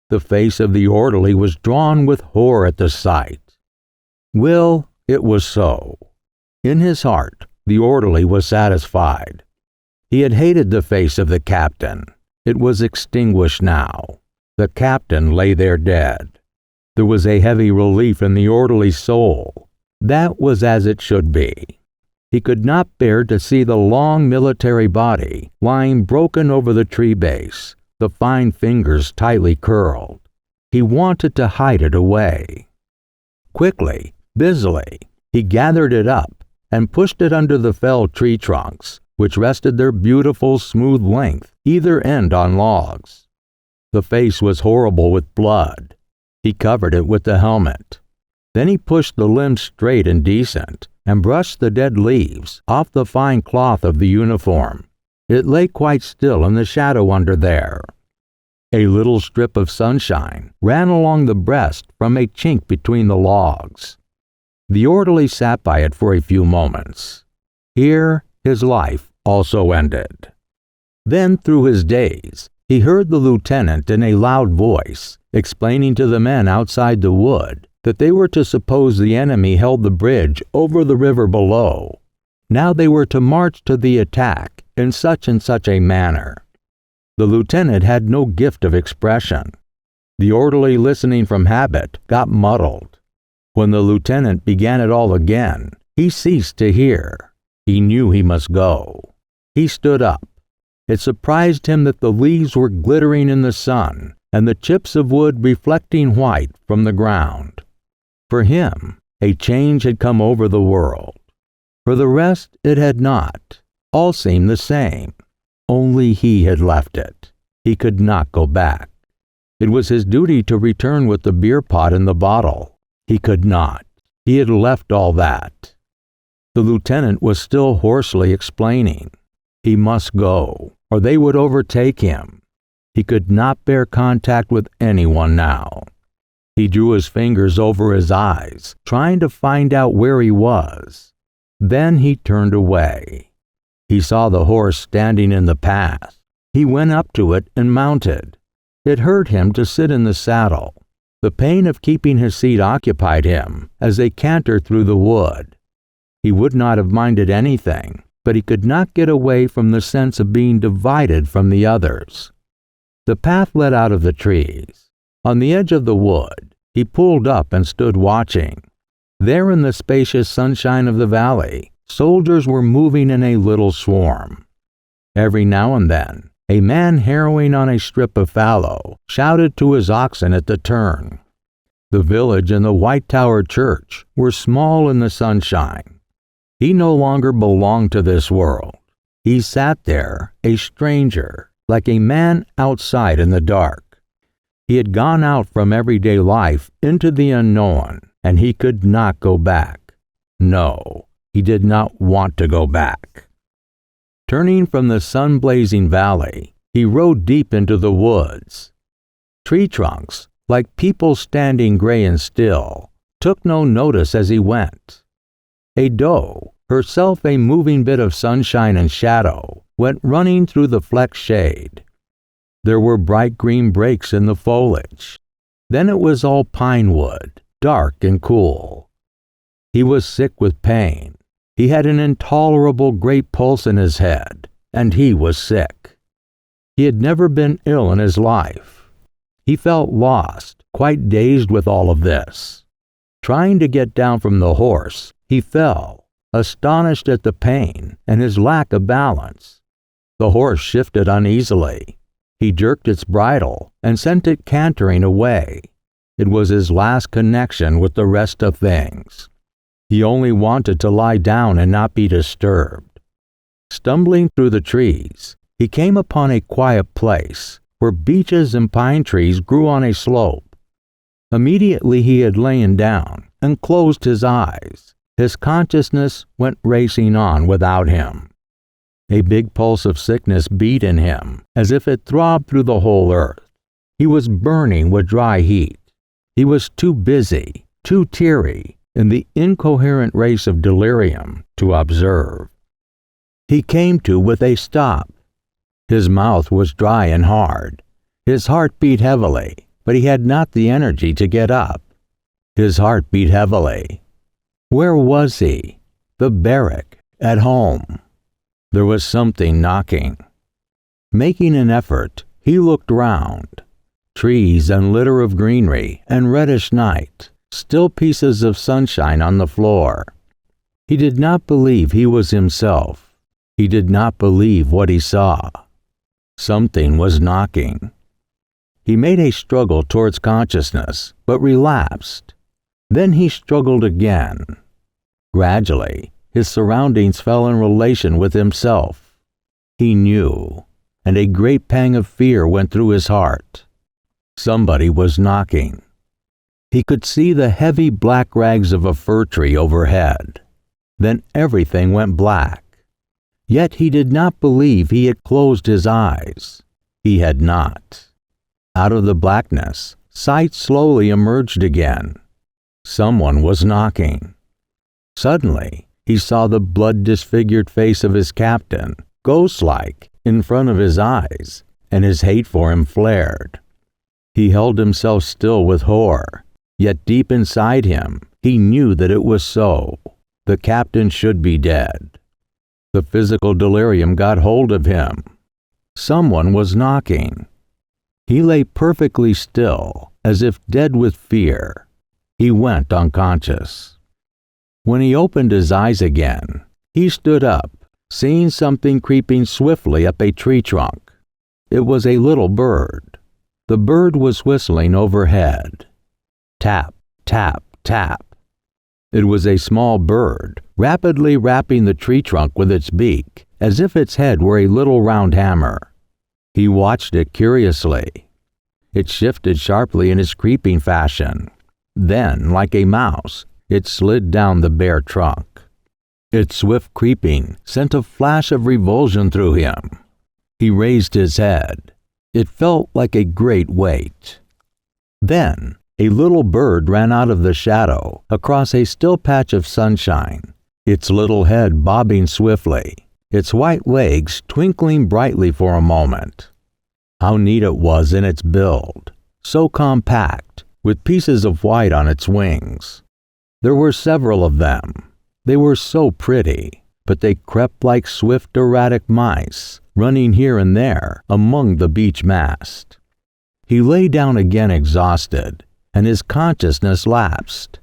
The face of the orderly was drawn with horror at the sight. Well, it was so. In his heart, the orderly was satisfied. He had hated the face of the captain. It was extinguished now. The captain lay there dead. There was a heavy relief in the orderly's soul. That was as it should be. He could not bear to see the long military body lying broken over the tree base, the fine fingers tightly curled. He wanted to hide it away. Quickly, busily, he gathered it up and pushed it under the felled tree trunks, which rested their beautiful smooth length, either end on logs. The face was horrible with blood. He covered it with the helmet. Then he pushed the limbs straight and decent, and brushed the dead leaves off the fine cloth of the uniform. It lay quite still in the shadow under there. A little strip of sunshine ran along the breast from a chink between the logs. The orderly sat by it for a few moments. Here his life also ended. Then through his daze, he heard the lieutenant in a loud voice explaining to the men outside the wood that they were to suppose the enemy held the bridge over the river below. Now they were to march to the attack in such and such a manner. The lieutenant had no gift of expression. The orderly, listening from habit, got muddled. When the lieutenant began it all again, he ceased to hear. He knew he must go. He stood up. It surprised him that the leaves were glittering in the sun and the chips of wood reflecting white from the ground. For him, a change had come over the world. For the rest, it had not. All seemed the same. Only he had left it. He could not go back. It was his duty to return with the beer pot and the bottle. He could not. He had left all that. The lieutenant was still hoarsely explaining. He must go, or they would overtake him. He could not bear contact with anyone now. He drew his fingers over his eyes, trying to find out where he was. Then he turned away. He saw the horse standing in the path. He went up to it and mounted. It hurt him to sit in the saddle. The pain of keeping his seat occupied him as they cantered through the wood. He would not have minded anything, but he could not get away from the sense of being divided from the others. The path led out of the trees. On the edge of the wood, he pulled up and stood watching. There in the spacious sunshine of the valley, soldiers were moving in a little swarm. Every now and then, a man harrowing on a strip of fallow shouted to his oxen at the turn. The village and the white-towered church were small in the sunshine. He no longer belonged to this world. He sat there, a stranger, like a man outside in the dark. He had gone out from everyday life into the unknown, and he could not go back. No, he did not want to go back. Turning from the sun-blazing valley, he rode deep into the woods. Tree trunks, like people standing gray and still, took no notice as he went. A doe, herself a moving bit of sunshine and shadow, went running through the flecked shade. There were bright green breaks in the foliage. Then it was all pine wood, dark and cool. He was sick with pain. He had an intolerable great pulse in his head, and he was sick. He had never been ill in his life. He felt lost, quite dazed with all of this. Trying to get down from the horse, he fell, astonished at the pain and his lack of balance. The horse shifted uneasily. He jerked its bridle and sent it cantering away. It was his last connection with the rest of things. He only wanted to lie down and not be disturbed. Stumbling through the trees, he came upon a quiet place where beeches and pine trees grew on a slope. Immediately he had lain down and closed his eyes. His consciousness went racing on without him. A big pulse of sickness beat in him, as if it throbbed through the whole earth. He was burning with dry heat. He was too busy, too teary, in the incoherent race of delirium to observe. He came to with a stop. His mouth was dry and hard. His heart beat heavily, but he had not the energy to get up. His heart beat heavily. Where was he? The barrack, at home. There was something knocking. Making an effort, he looked round. Trees and litter of greenery and reddish night, still pieces of sunshine on the floor. He did not believe he was himself. He did not believe what he saw. Something was knocking. He made a struggle towards consciousness, but relapsed. Then he struggled again. Gradually, his surroundings fell in relation with himself. He knew, and a great pang of fear went through his heart. Somebody was knocking. He could see the heavy black rags of a fir tree overhead. Then everything went black. Yet he did not believe he had closed his eyes. He had not. Out of the blackness, sight slowly emerged again. Someone was knocking. Suddenly, he saw the blood-disfigured face of his captain, ghost-like, in front of his eyes, and his hate for him flared. He held himself still with horror, yet deep inside him, he knew that it was so. The captain should be dead. The physical delirium got hold of him. Someone was knocking. He lay perfectly still, as if dead with fear. He went unconscious. When he opened his eyes again, he stood up, seeing something creeping swiftly up a tree trunk. It was a little bird. The bird was whistling overhead. Tap, tap, tap. It was a small bird, rapidly rapping the tree trunk with its beak, as if its head were a little round hammer. He watched it curiously. It shifted sharply in its creeping fashion. Then, like a mouse, it slid down the bare trunk. Its swift creeping sent a flash of revulsion through him. He raised his head. It felt like a great weight. Then, a little bird ran out of the shadow across a still patch of sunshine, its little head bobbing swiftly, its white legs twinkling brightly for a moment. How neat it was in its build, so compact, with pieces of white on its wings. There were several of them. They were so pretty, but they crept like swift, erratic mice, running here and there among the beech mast. He lay down again exhausted, and his consciousness lapsed.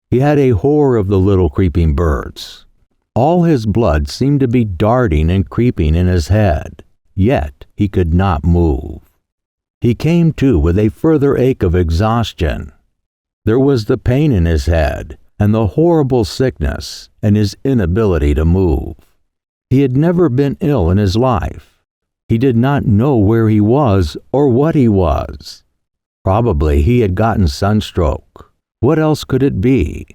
He had a horror of the little creeping birds. All his blood seemed to be darting and creeping in his head, yet he could not move. He came to with a further ache of exhaustion. There was the pain in his head, and the horrible sickness, and his inability to move. He had never been ill in his life. He did not know where he was or what he was. Probably he had gotten sunstroke. What else could it be?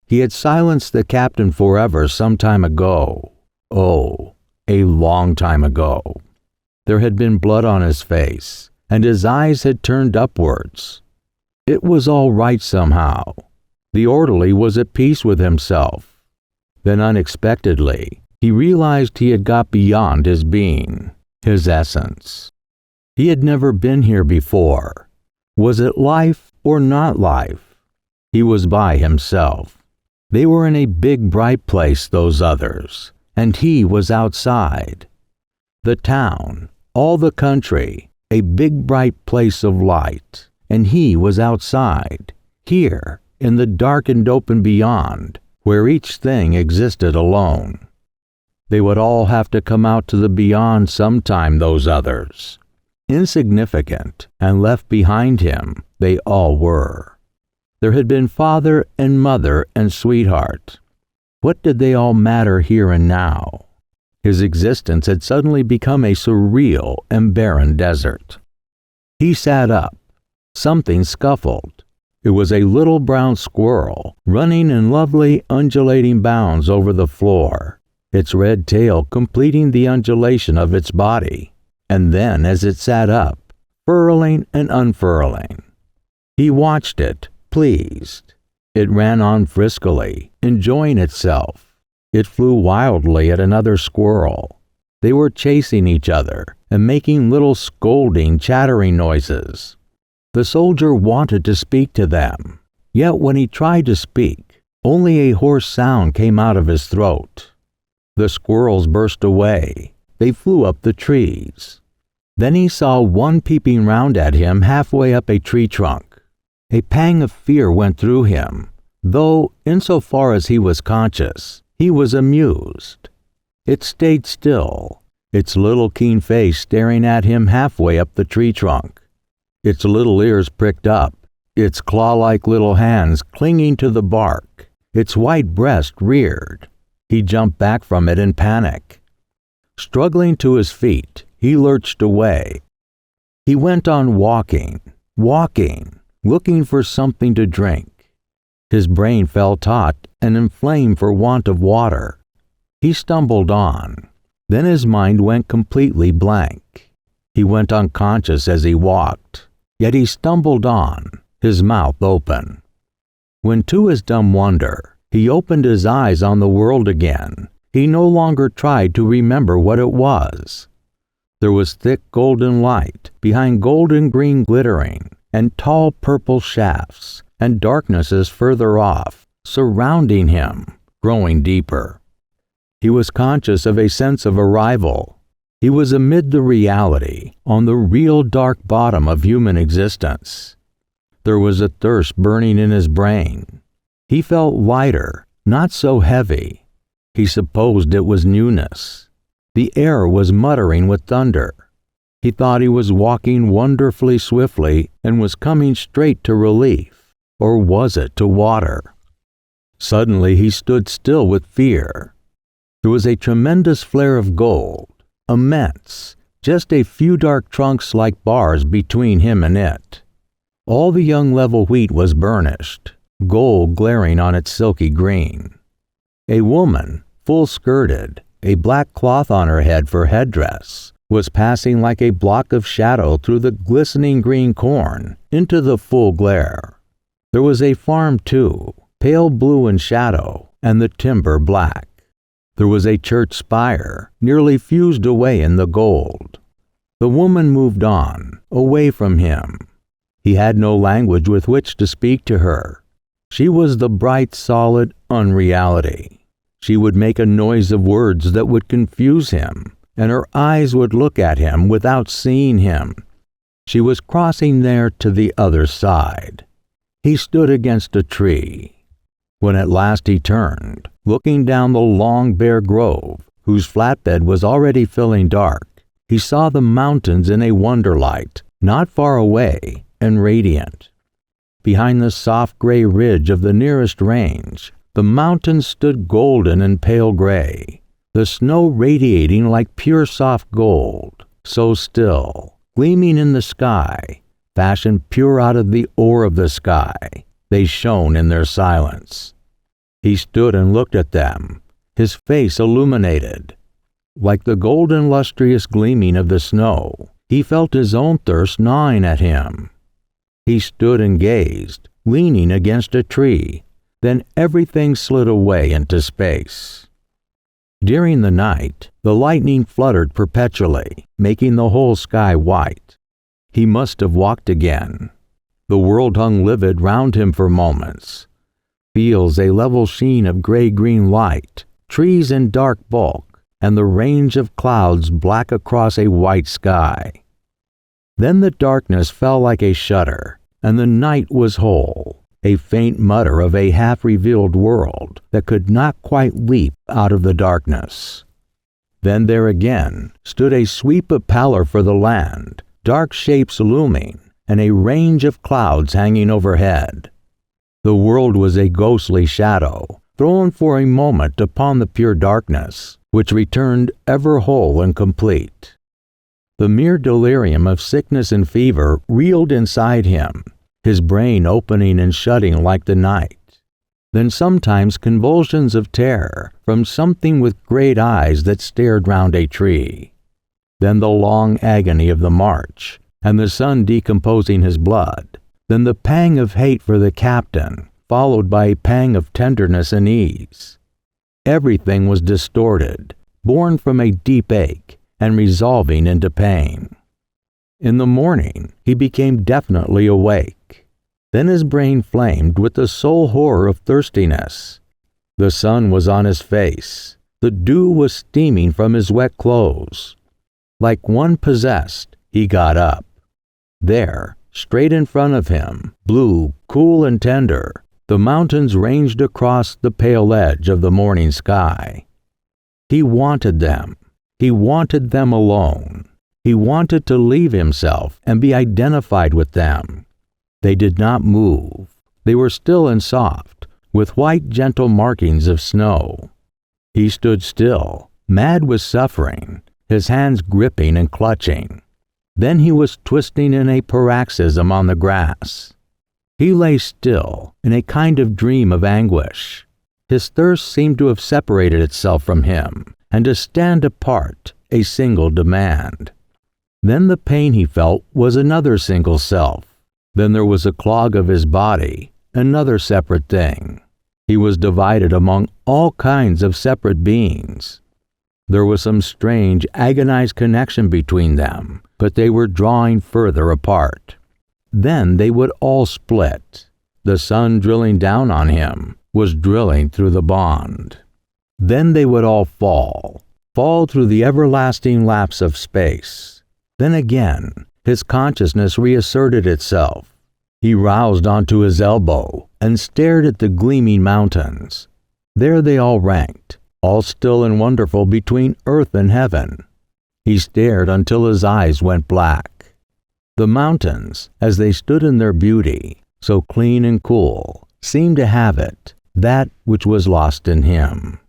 He had silenced the captain forever some time ago. Oh, a long time ago. There had been blood on his face, and his eyes had turned upwards. It was all right somehow. The orderly was at peace with himself. Then unexpectedly, he realized he had got beyond his being, his essence. He had never been here before. Was it life or not life? He was by himself. They were in a big, bright place, those others, and he was outside. The town, all the country, a big, bright place of light, and he was outside, here, in the darkened open beyond, where each thing existed alone. They would all have to come out to the beyond sometime, those others. Insignificant and left behind him, they all were. There had been father and mother and sweetheart. What did they all matter here and now? His existence had suddenly become a surreal and barren desert. He sat up. Something scuffled. It was a little brown squirrel running in lovely undulating bounds over the floor, its red tail completing the undulation of its body, and then as it sat up, furling and unfurling. He watched it, pleased. It ran on friskily, enjoying itself. It flew wildly at another squirrel. They were chasing each other and making little scolding, chattering noises. The soldier wanted to speak to them, yet when he tried to speak, only a hoarse sound came out of his throat. The squirrels burst away. They flew up the trees. Then he saw one peeping round at him halfway up a tree trunk. A pang of fear went through him, though, insofar as he was conscious, he was amused. It stayed still, its little keen face staring at him halfway up the tree trunk. Its little ears pricked up, its claw-like little hands clinging to the bark, its white breast reared. He jumped back from it in panic. Struggling to his feet, he lurched away. He went on walking, looking for something to drink. His brain felt hot and inflamed for want of water. He stumbled on. Then his mind went completely blank. He went unconscious as he walked, yet he stumbled on, his mouth open. When to his dumb wonder, he opened his eyes on the world again, he no longer tried to remember what it was. There was thick golden light behind golden green glittering, and tall purple shafts, and darknesses further off, surrounding him, growing deeper. He was conscious of a sense of arrival. He was amid the reality, on the real dark bottom of human existence. There was a thirst burning in his brain. He felt lighter, not so heavy. He supposed it was newness. The air was muttering with thunder. He thought he was walking wonderfully swiftly and was coming straight to relief, or was it to water? Suddenly he stood still with fear. There was a tremendous flare of gold, immense, just a few dark trunks like bars between him and it. All the young level wheat was burnished, gold glaring on its silky green. A woman, full-skirted, a black cloth on her head for headdress, was passing like a block of shadow through the glistening green corn into the full glare. There was a farm, too, pale blue in shadow, and the timber black. There was a church spire, nearly fused away in the gold. The woman moved on, away from him. He had no language with which to speak to her. She was the bright, solid unreality. She would make a noise of words that would confuse him, and her eyes would look at him without seeing him. She was crossing there to the other side. He stood against a tree. When at last he turned, looking down the long bare grove, whose flatbed was already filling dark, he saw the mountains in a wonderlight, not far away and radiant. Behind the soft gray ridge of the nearest range, the mountains stood golden and pale gray, the snow radiating like pure soft gold, so still, gleaming in the sky, fashioned pure out of the ore of the sky. They shone in their silence. He stood and looked at them, his face illuminated. Like the golden lustrous gleaming of the snow, he felt his own thirst gnawing at him. He stood and gazed, leaning against a tree. Then everything slid away into space. During the night, the lightning fluttered perpetually, making the whole sky white. He must have walked again. The world hung livid round him for moments. Fields a level sheen of gray-green light, trees in dark bulk, and the range of clouds black across a white sky. Then the darkness fell like a shutter, and the night was whole, a faint mutter of a half-revealed world that could not quite leap out of the darkness. Then there again stood a sweep of pallor for the land, dark shapes looming, and a range of clouds hanging overhead. The world was a ghostly shadow, thrown for a moment upon the pure darkness, which returned ever whole and complete. The mere delirium of sickness and fever reeled inside him, his brain opening and shutting like the night. Then sometimes convulsions of terror from something with great eyes that stared round a tree. Then the long agony of the march, and the sun decomposing his blood, then the pang of hate for the captain, followed by a pang of tenderness and ease. Everything was distorted, born from a deep ache and resolving into pain. In the morning, he became definitely awake. Then his brain flamed with the soul horror of thirstiness. The sun was on his face. The dew was steaming from his wet clothes. Like one possessed, he got up. There, straight in front of him, blue, cool and tender, the mountains ranged across the pale edge of the morning sky. He wanted them. He wanted them alone. He wanted to leave himself and be identified with them. They did not move. They were still and soft, with white gentle markings of snow. He stood still, mad with suffering, his hands gripping and clutching. Then he was twisting in a paroxysm on the grass. He lay still, in a kind of dream of anguish. His thirst seemed to have separated itself from him, and to stand apart, a single demand. Then the pain he felt was another single self. Then there was a clog of his body, another separate thing. He was divided among all kinds of separate beings. There was some strange, agonized connection between them, but they were drawing further apart. Then they would all split. The sun drilling down on him was drilling through the bond. Then they would all fall through the everlasting lapse of space. Then again, his consciousness reasserted itself. He roused onto his elbow and stared at the gleaming mountains. There they all ranked, all still and wonderful between earth and heaven. He stared until his eyes went black. The mountains, as they stood in their beauty, so clean and cool, seemed to have it, that which was lost in him.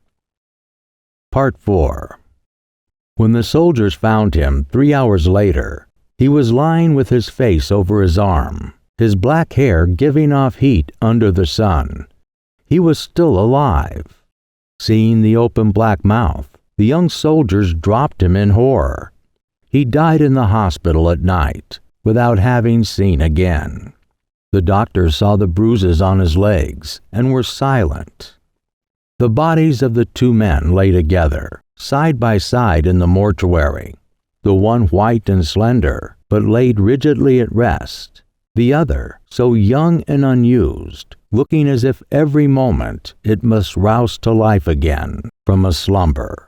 Part 4. When the soldiers found him 3 hours later, he was lying with his face over his arm, his black hair giving off heat under the sun. He was still alive. Seeing the open black mouth, the young soldiers dropped him in horror. He died in the hospital at night, without having seen again. The doctors saw the bruises on his legs and were silent. The bodies of the two men lay together, side by side in the mortuary, the one white and slender, but laid rigidly at rest, the other so young and unused, looking as if every moment it must rouse to life again from a slumber.